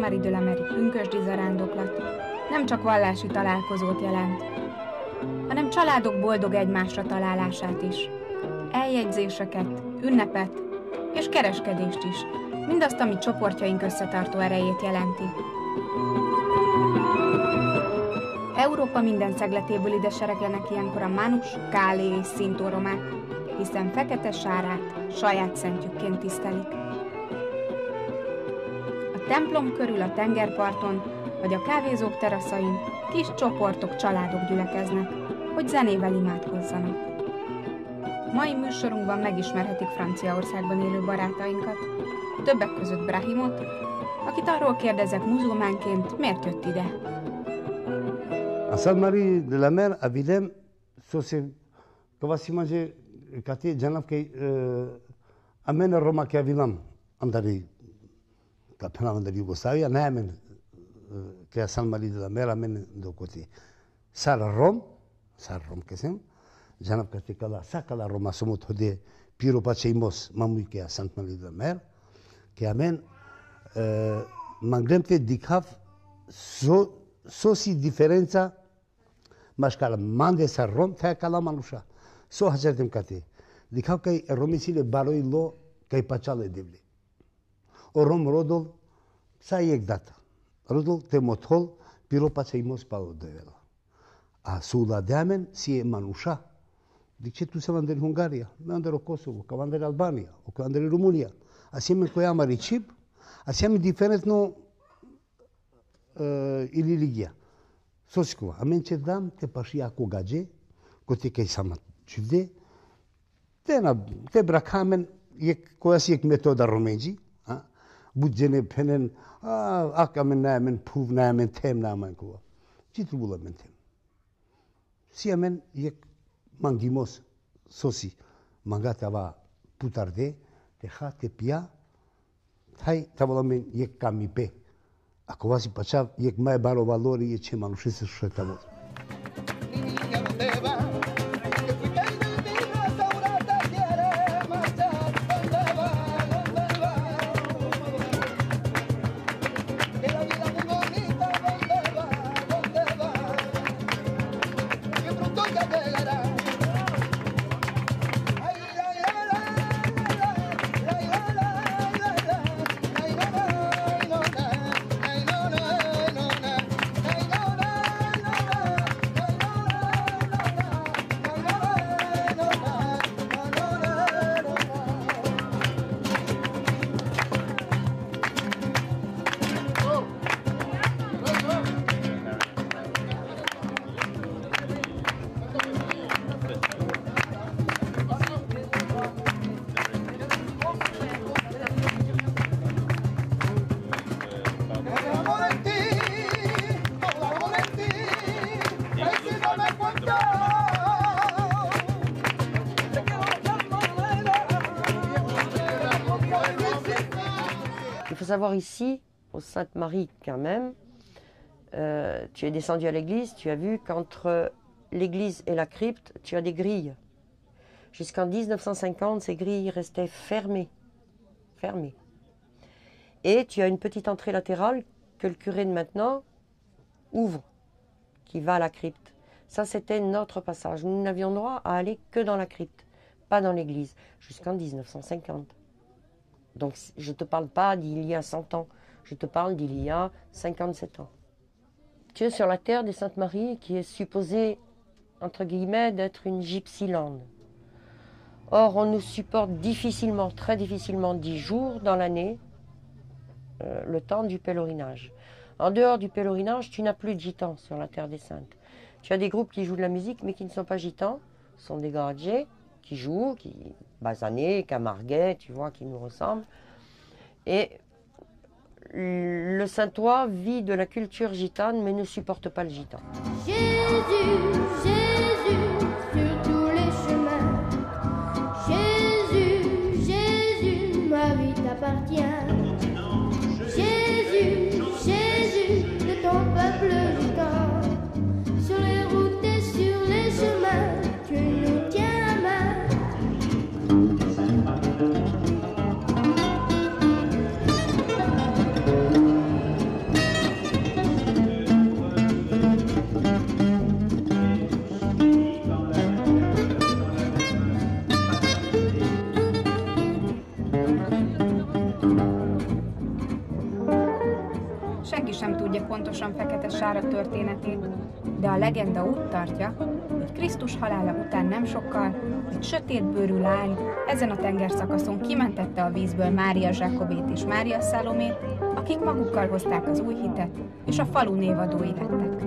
Sainte-Marie de la Mer pünkösdi zarándoklat nem csak vallási találkozót jelent, hanem családok boldog egymásra találását is. Eljegyzéseket, ünnepet és kereskedést is, mindazt, ami csoportjaink összetartó erejét jelenti. Európa minden szegletéből ide sereglenek ilyenkor a Manus, Kálé és Szintóromák, hiszen fekete sárát saját szentjükként tisztelik. A templom körül a tengerparton, vagy a kávézók teraszain kis csoportok, családok gyülekeznek, hogy zenével imádkozzanak. Mai műsorunkban megismerhetik Franciaországban élő barátainkat, többek között Brahimot, akit arról kérdezek muzulmánként, miért jött ide. A Sainte-Marie de la Mer, à Willem, kavasimaje kati janab ke amen Roma ke Willem andari kapena andari Yugoslavia na amen ke Sainte-Marie de la Mer amen do côté. Sar Rom kesem janab kati kala Roma somot hode piro pacheimos mamui ke Sainte-Marie de la Mer ke amen mangremte dikhav sosi diferența mașcala mande sa rom fa kala manusha so hacertem kate dikhav kai romisile baroi lo kai pachale devli o rom rodol sa ek data rodol te mothol piro pacheimos palo devela a suda deamen si manusha dice tu se vanderi Hungaria mandero Kosovo ka vanderi Albania o ka vanderi România assieme cu ea maricib assieme diferent no ililigia. Sosiko, amen ce dam te pașia cu gage, cu te că-i samat civde, te brakamen, e coasi e metoda românji, budgene penen, amen namen puv namen tem namen cu. Ce trebuie la mentem? Si amen e mangimos sosi, mangate ava putarde, te ha te pia, hai tavalamen e camipe. Ako vas i pačav, jek maj baro valori je če manuši se šetamo. Il faut savoir ici, au Sainte-Marie quand même, tu es descendu à l'église, tu as vu qu'entre l'église et la crypte, tu as des grilles. Jusqu'en 1950, ces grilles restaient fermées. Et tu as une petite entrée latérale que le curé de maintenant ouvre, qui va à la crypte. Ça, c'était notre passage. Nous n'avions droit à aller que dans la crypte, pas dans l'église, jusqu'en 1950. Donc, je ne te parle pas d'il y a 100 ans, je te parle d'il y a 57 ans. Tu es sur la terre des Saintes-Maries qui est supposée, entre guillemets, d'être une gypsyland. Or, on nous supporte difficilement, très difficilement, 10 jours dans l'année, le temps du pèlerinage. En dehors du pèlerinage, tu n'as plus de gitans sur la terre des Saintes. Tu as des groupes qui jouent de la musique, mais qui ne sont pas gitans, ce sont des gradjés qui jouent, Basané, Camarguais, tu vois, qui nous ressemblent. Et le Saint-Ouen vit de la culture gitane, mais ne supporte pas le gitan. Jésus, Jésus, sur tous les chemins. Jésus, Jésus, ma vie t'appartient. Jésus, Jésus, de ton peuple gitan. Sur les routes et sur les chemins, tu nous tiens la main. tipikusan fekete-sára történetét, de a legenda úgy tartja, hogy Krisztus halála után nem sokkal egy sötétbőrű lány ezen a tengerszakaszon kimentette a vízből Mária Zsákobét és Mária Szalomét, akik magukkal hozták az új hitet, és a falu névadói lettek.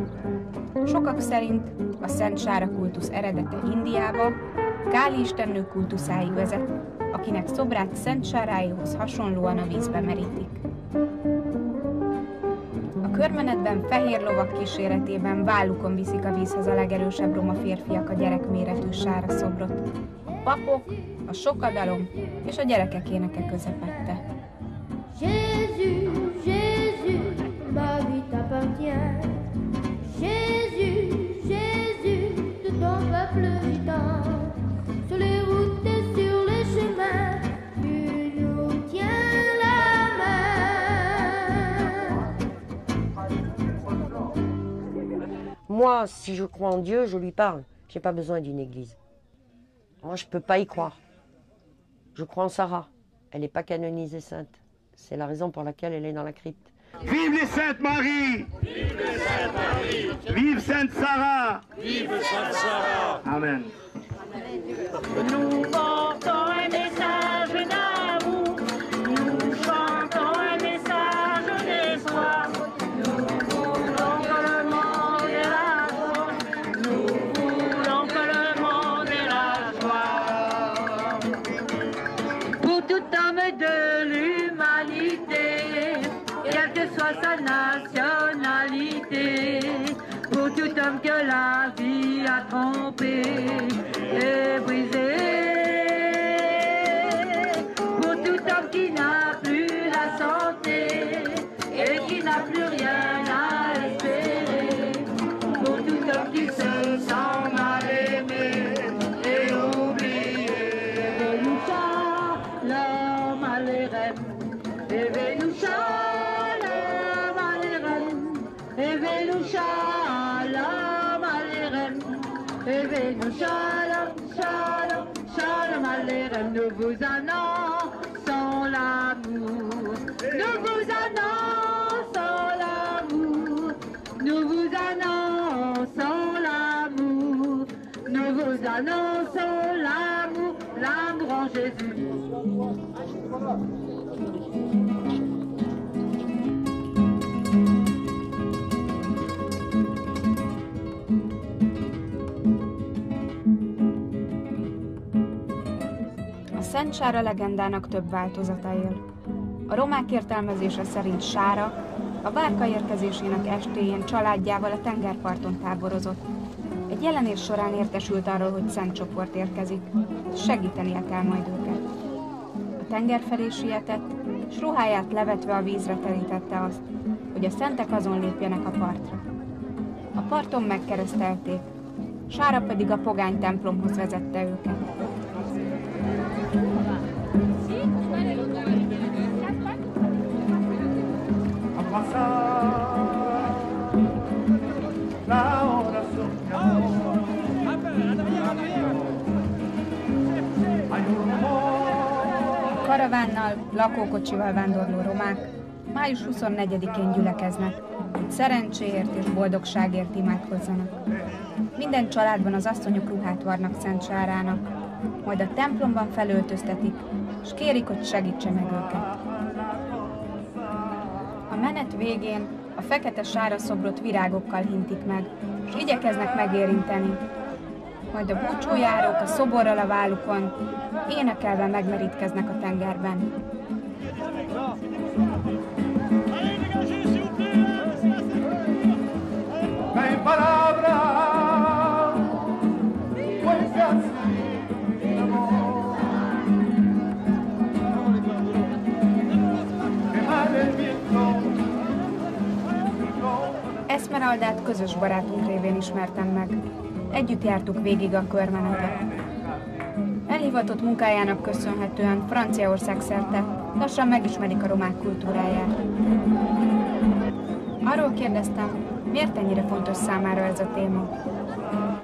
Sokak szerint a Szent Sára kultusz eredete Indiába, Káli istennő kultuszáig vezet, akinek szobrát Szent Sáráéhoz hasonlóan a vízbe merítik. A körmenetben fehér lovak kíséretében vállukon viszik a vízhez a legerősebb roma férfiak a gyerekméretű Sára szobrot. A papok, a sokadalom és a gyerekek éneke közepette. Jésus, Jésus, ma vie t'appartient. Jésus, Jésus, de ton peuple gitan. Sur les routes et sur les chemins, tu nous tiens la main. Moi, si je crois en Dieu, je lui parle. Je n'ai pas besoin d'une église. Moi, je ne peux pas y croire. Je crois en Sarah. Elle n'est pas canonisée sainte. C'est la raison pour laquelle elle est dans la crypte. Vive les Saintes Marie! Vive les Saintes Marie! Vive Sainte Sarah! Vive Sainte Sarah! Amen. Nous portons un message d'amour, nous chantons un message d'espoir. Nous voulons que le monde ait la joie, nous voulons que le monde ait la joie. Pour tout homme de l'humanité, quelle que soit sa nationalité, pour tout homme que la vie a trompé et brisé, pour tout homme qui n'a plus la santé et qui n'a plus rien à espérer, pour tout homme qui se sent mal aimé et oublié. Nous shalom aleichem, nous shalom aleichem, nous shalom aleichem. Nous shalom, shalom, shalom aleichem, nous vous annonçons l'amour. Nous vous annonçons l'amour. Nous vous annonçons l'amour. Nous vous annonçons l'amour, l'amour en Jésus. A Szent Sára legendának több változata él. A romák értelmezése szerint Sára a bárka érkezésének estéjén családjával a tengerparton táborozott. Egy jelenés során értesült arról, hogy szent csoport érkezik, és segítenie kell majd őket. A tenger felé sietett, s ruháját levetve a vízre terítette azt, hogy a szentek azon lépjenek a partra. A parton megkeresztelték, Sára pedig a pogány templomhoz vezette őket. Karavánnal, lakókocsival vándorló romák május 24-én gyülekeznek, hogy szerencséért és boldogságért imádkozzanak. Minden családban az asszonyok ruhát varnak Szent Sárának, majd a templomban felöltöztetik, és kérik, hogy segítse meg őket. A menet végén a fekete Sára szobrot virágokkal hintik meg, és igyekeznek megérinteni. Majd a búcsújárók a szoborral a vállukon énekelve megmerítkeznek a tengerben. Esmeraldát közös barátunk révén ismertem meg. Együtt jártuk végig a körmenetet. Elhivatott munkájának köszönhetően Franciaország szerte lassan megismerik a romák kultúráját. Arról kérdeztem, miért ennyire fontos számára ez a téma.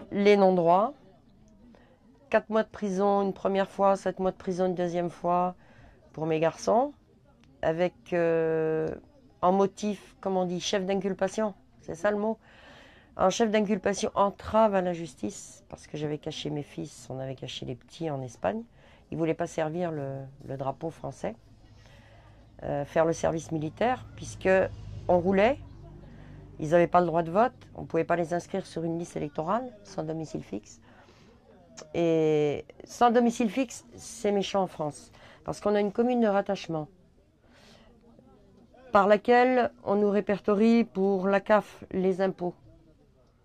Les non-droits, 4 mois de prison une première fois, 7 mois de prison une deuxième fois pour mes garçons, avec en motif, comme on dit, chef d'inculpation, c'est ça le mot, en chef d'inculpation, entrave à la justice, parce que j'avais caché mes fils, on avait caché les petits en Espagne. Ils ne voulaient pas servir le drapeau français, faire le service militaire, puisqu'on roulait, ils n'avaient pas le droit de vote, on ne pouvait pas les inscrire sur une liste électorale, sans domicile fixe. Et sans domicile fixe, c'est méchant en France, parce qu'on a une commune de rattachement, par laquelle on nous répertorie pour la CAF, les impôts,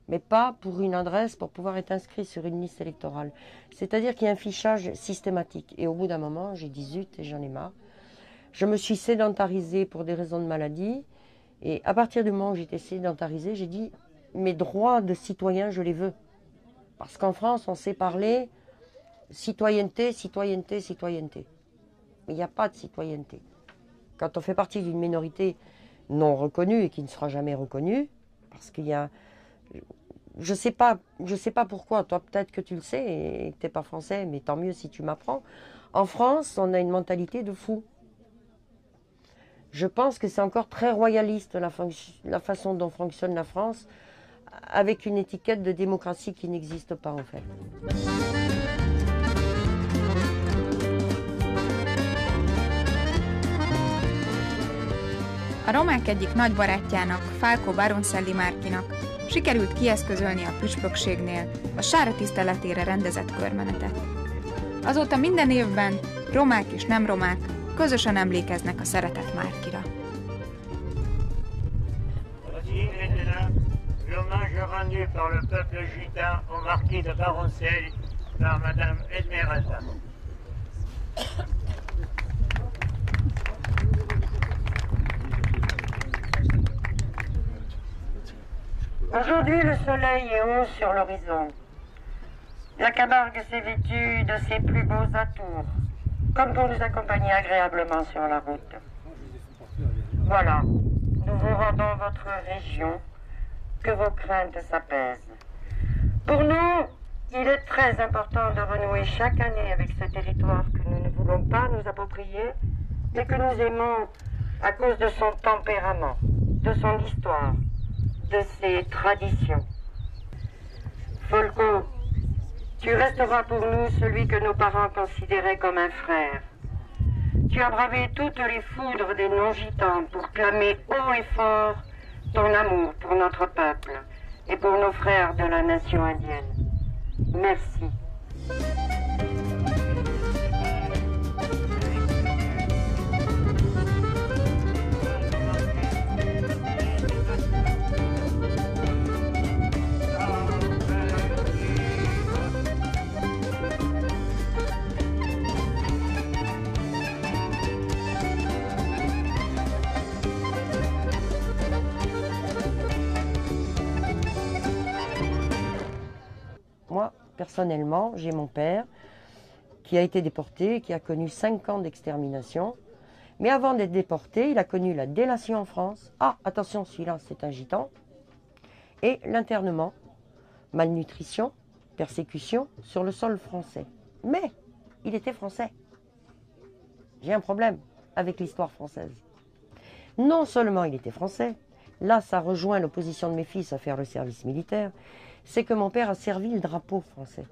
mais pas pour une adresse pour pouvoir être inscrit sur une liste électorale. C'est-à-dire qu'il y a un fichage systématique. Et au bout d'un moment, j'ai dit zut et j'en ai marre. Je me suis sédentarisée pour des raisons de maladie. Et à partir du moment où j'étais sédentarisée, j'ai dit mes droits de citoyen, je les veux. Parce qu'en France, on sait parler citoyenneté, citoyenneté, citoyenneté. Mais il n'y a pas de citoyenneté. Quand on fait partie d'une minorité non reconnue et qui ne sera jamais reconnue, parce qu'il y a... Je sais pas pourquoi, toi peut-être que tu le sais et que tu n'es pas français, mais tant mieux si tu m'apprends. En France, on a une mentalité de fou. Je pense que c'est encore très royaliste la façon dont fonctionne la France, avec une étiquette de démocratie qui n'existe pas en fait. A romák egyik nagy barátjának, Falko Baroncelli Márkinak sikerült kieszközölni a püspökségnél a sára tiszteletére rendezett körmenetet. Azóta minden évben romák és nem romák közösen emlékeznek a szeretett Márkira. Voici maintenant l'hommage rendu par le peuple gitan au marquis de Baroncelli par Madame Esmeralda. Aujourd'hui, le soleil est haut sur l'horizon. La Camargue s'est vêtue de ses plus beaux atours, comme pour nous accompagner agréablement sur la route. Voilà, nous vous rendons votre région, que vos craintes s'apaisent. Pour nous, il est très important de renouer chaque année avec ce territoire que nous ne voulons pas nous approprier, mais que nous aimons à cause de son tempérament, de son histoire, de ses traditions. Folco, tu resteras pour nous celui que nos parents considéraient comme un frère. Tu as bravé toutes les foudres des non-gitans pour clamer haut et fort ton amour pour notre peuple et pour nos frères de la nation indienne. Merci. Moi, personnellement, j'ai mon père qui a été déporté, qui a connu 5 ans d'extermination. Mais avant d'être déporté, il a connu la délation en France. Ah, attention, celui-là, c'est un gitan. Et l'internement, malnutrition, persécution sur le sol français. Mais il était français. J'ai un problème avec l'histoire française. Non seulement il était français, là ça rejoint l'opposition de mes fils à faire le service militaire, c'est que mon père a servi le drapeau français.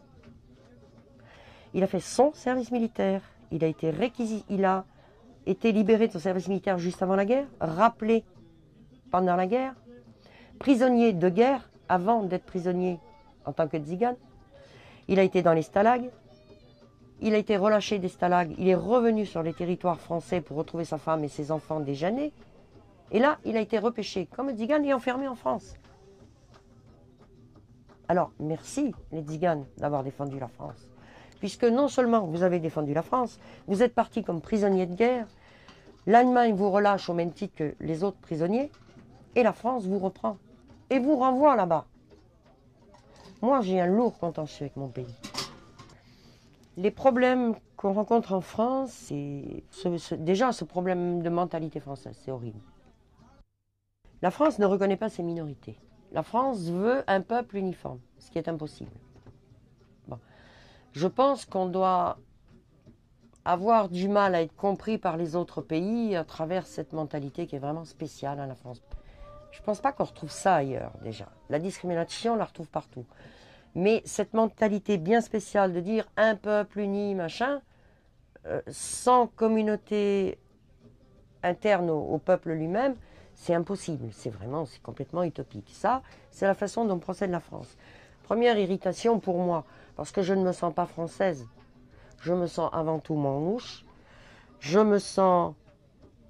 Il a fait son service militaire, il a été libéré de son service militaire juste avant la guerre, rappelé pendant la guerre, prisonnier de guerre avant d'être prisonnier en tant que tzigane. Il a été dans les stalags, il a été relâché des stalags, il est revenu sur les territoires français pour retrouver sa femme et ses enfants déjà nés. Et là, il a été repêché comme tzigane et enfermé en France. Alors, merci les tziganes d'avoir défendu la France. Puisque non seulement vous avez défendu la France, vous êtes partis comme prisonniers de guerre, l'Allemagne vous relâche au même titre que les autres prisonniers, et la France vous reprend et vous renvoie là-bas. Moi, j'ai un lourd contentieux avec mon pays. Les problèmes qu'on rencontre en France, c'est déjà ce problème de mentalité française, c'est horrible. La France ne reconnaît pas ses minorités. La France veut un peuple uniforme, ce qui est impossible. Bon. Je pense qu'on doit avoir du mal à être compris par les autres pays à travers cette mentalité qui est vraiment spéciale à la France. Je ne pense pas qu'on retrouve ça ailleurs déjà. La discrimination, on la retrouve partout. Mais cette mentalité bien spéciale de dire un peuple uni, machin, sans communauté interne au peuple lui-même, c'est impossible. C'est complètement utopique. Ça, c'est la façon dont procède la France. Première irritation pour moi, parce que je ne me sens pas française. Je me sens avant tout manouche. Je me sens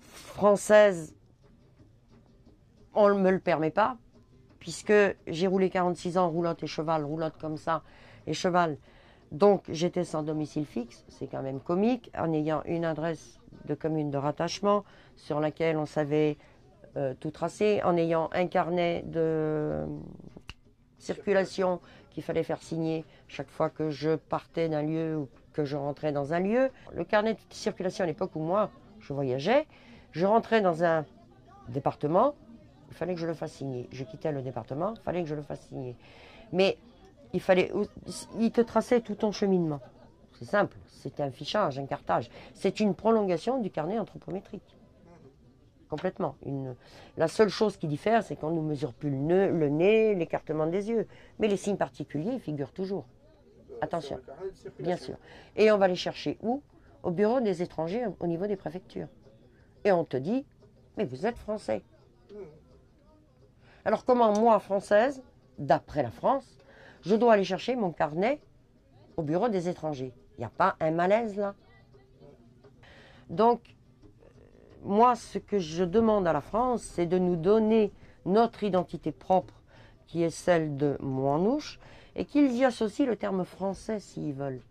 française. On ne me le permet pas, puisque j'ai roulé 46 ans roulotte et cheval, roulotte comme ça, et cheval. Donc j'étais sans domicile fixe, c'est quand même comique, en ayant une adresse de commune de rattachement sur laquelle on savait tout tracer, en ayant un carnet de circulation qu'il fallait faire signer chaque fois que je partais d'un lieu ou que je rentrais dans un lieu. Le carnet de circulation à l'époque où moi je voyageais, je rentrais dans un département, il fallait que je le fasse signer. Je quittais le département, il fallait que je le fasse signer. Mais il te traçait tout ton cheminement. C'est simple, c'est un fichage, un cartage. C'est une prolongation du carnet anthropométrique. Complètement. La seule chose qui diffère, c'est qu'on ne mesure plus le nez, l'écartement des yeux. Mais les signes particuliers, ils figurent toujours. Attention, bien sûr. Et on va les chercher où? Au bureau des étrangers, au niveau des préfectures. Et on te dit, mais vous êtes français. Alors comment moi, française, d'après la France, je dois aller chercher mon carnet au bureau des étrangers? Il n'y a pas un malaise là? Donc, moi, ce que je demande à la France, c'est de nous donner notre identité propre, qui est celle de Moinouche, et qu'ils y associent le terme français s'ils veulent.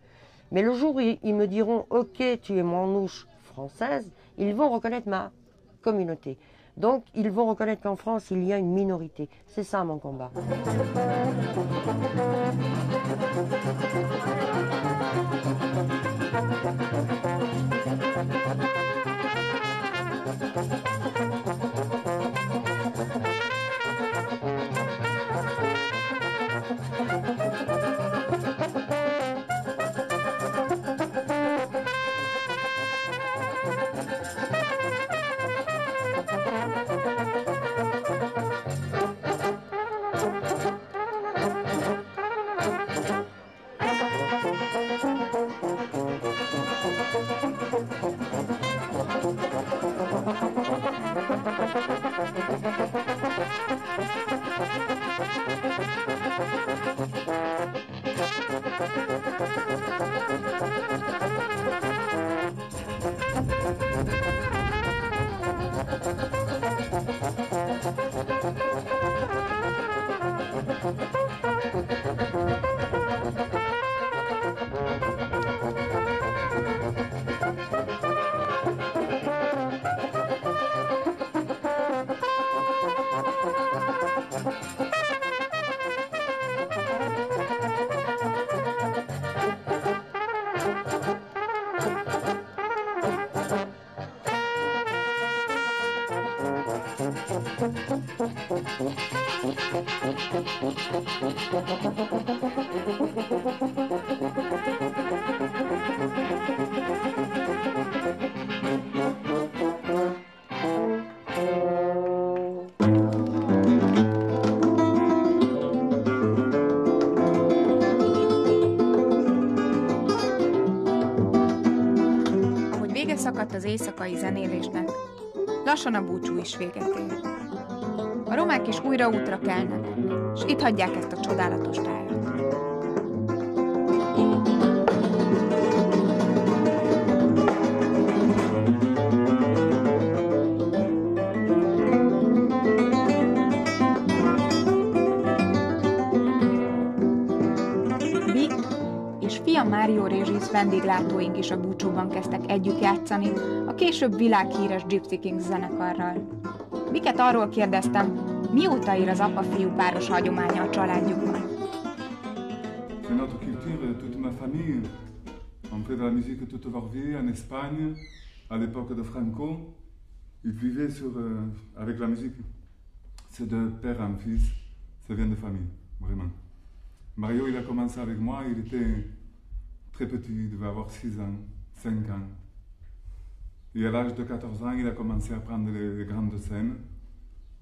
Mais le jour où ils me diront « Ok, tu es Moinouche française », ils vont reconnaître ma communauté. Donc, ils vont reconnaître qu'en France, il y a une minorité. C'est ça mon combat. Szakadt az éjszakai zenélésnek, lassan a búcsú is véget ér. A romák is újra útra kelnek, és itt hagyják ezt a csodálatos tájat. Vic és fia Mário Régis vendéglátóink is a búcsúban kezdtek együtt játszani a később világhíres Gypsy Kings zenekarral. Vicket arról kérdeztem, mióta ér az apa-fiú páros hagyománya a családjukban. C'est notre culture, toute ma famille. On fait de la musique toute leur vie en Espagne, à l'époque de Franco. Ils vivaient avec la musique. C'est de père en fils, ça vient de famille, vraiment. Mario, il a commencé avec moi, il était très petit, il devait avoir 6 ans, 5 ans. Et à l'âge de 14 ans, il a commencé à prendre les grandes scènes.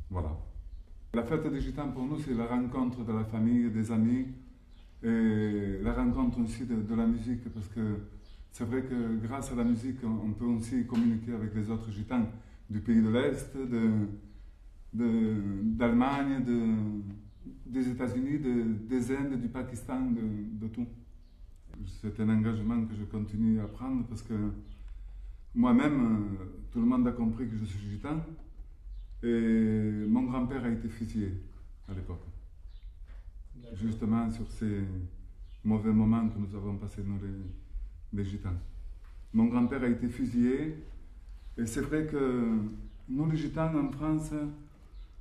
Voilà. La fête des Gitans, pour nous, c'est la rencontre de la famille, des amis, et la rencontre aussi de la musique, parce que c'est vrai que grâce à la musique, on peut aussi communiquer avec les autres Gitans du pays de l'Est, d'Allemagne, des États-Unis, des Indes, du Pakistan, de tout. C'est un engagement que je continue à prendre parce que moi-même, tout le monde a compris que je suis gitan et mon grand-père a été fusillé à l'époque. Justement sur ces mauvais moments que nous avons passés, nous les gitans. Mon grand-père a été fusillé et c'est vrai que nous les gitans en France,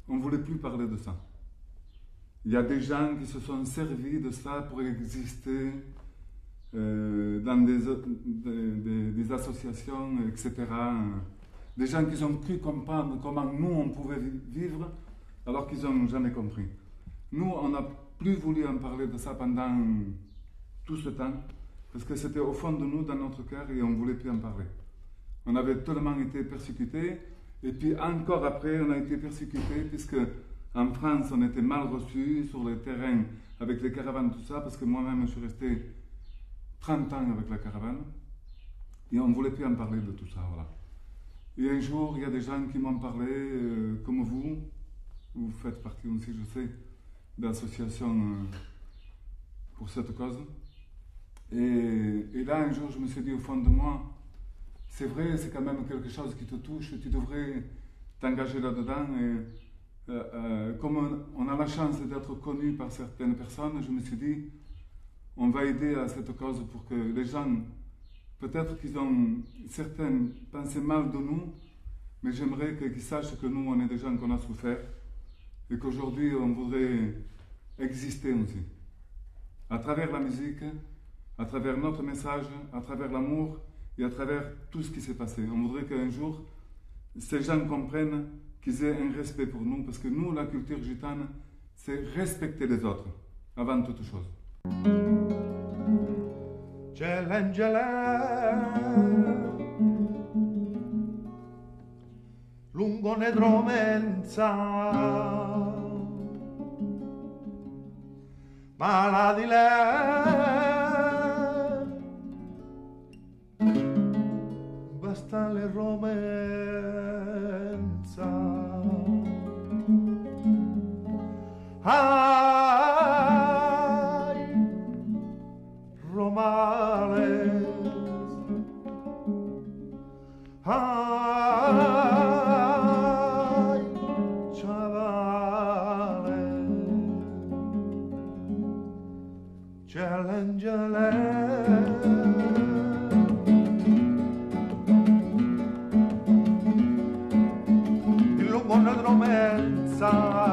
on ne voulait plus parler de ça. Il y a des gens qui se sont servis de ça pour exister dans des associations, etc. Des gens qui ont cru comprendre comment nous on pouvait vivre alors qu'ils n'ont jamais compris. Nous, on n'a plus voulu en parler de ça pendant tout ce temps parce que c'était au fond de nous, dans notre cœur, et on ne voulait plus en parler. On avait tellement été persécutés, et puis encore après, on a été persécutés puisque en France, on était mal reçus sur les terrains avec les caravanes, tout ça, parce que moi-même, je suis resté 30 ans avec la caravane, et on ne voulait plus en parler de tout ça, voilà. Et un jour, il y a des gens qui m'ont parlé, comme vous faites partie aussi, je sais, d'associations pour cette cause. Et là, un jour, je me suis dit au fond de moi, c'est vrai, c'est quand même quelque chose qui te touche, tu devrais t'engager là-dedans. Et comme on a la chance d'être connu par certaines personnes, je me suis dit, on va aider à cette cause pour que les gens, peut-être qu'ils ont certains pensé mal de nous, mais j'aimerais qu'ils sachent que nous, on est des gens qu'on a souffert et qu'aujourd'hui, on voudrait exister aussi. À travers la musique, à travers notre message, à travers l'amour et à travers tout ce qui s'est passé. On voudrait qu'un jour, ces gens comprennent qu'ils aient un respect pour nous, parce que nous, la culture gitane, c'est respecter les autres, avant toute chose. Lungo Nedromenza, maladile, basta le romenza. Ay, Romales, ay, chavales, il lungo Nedromenza.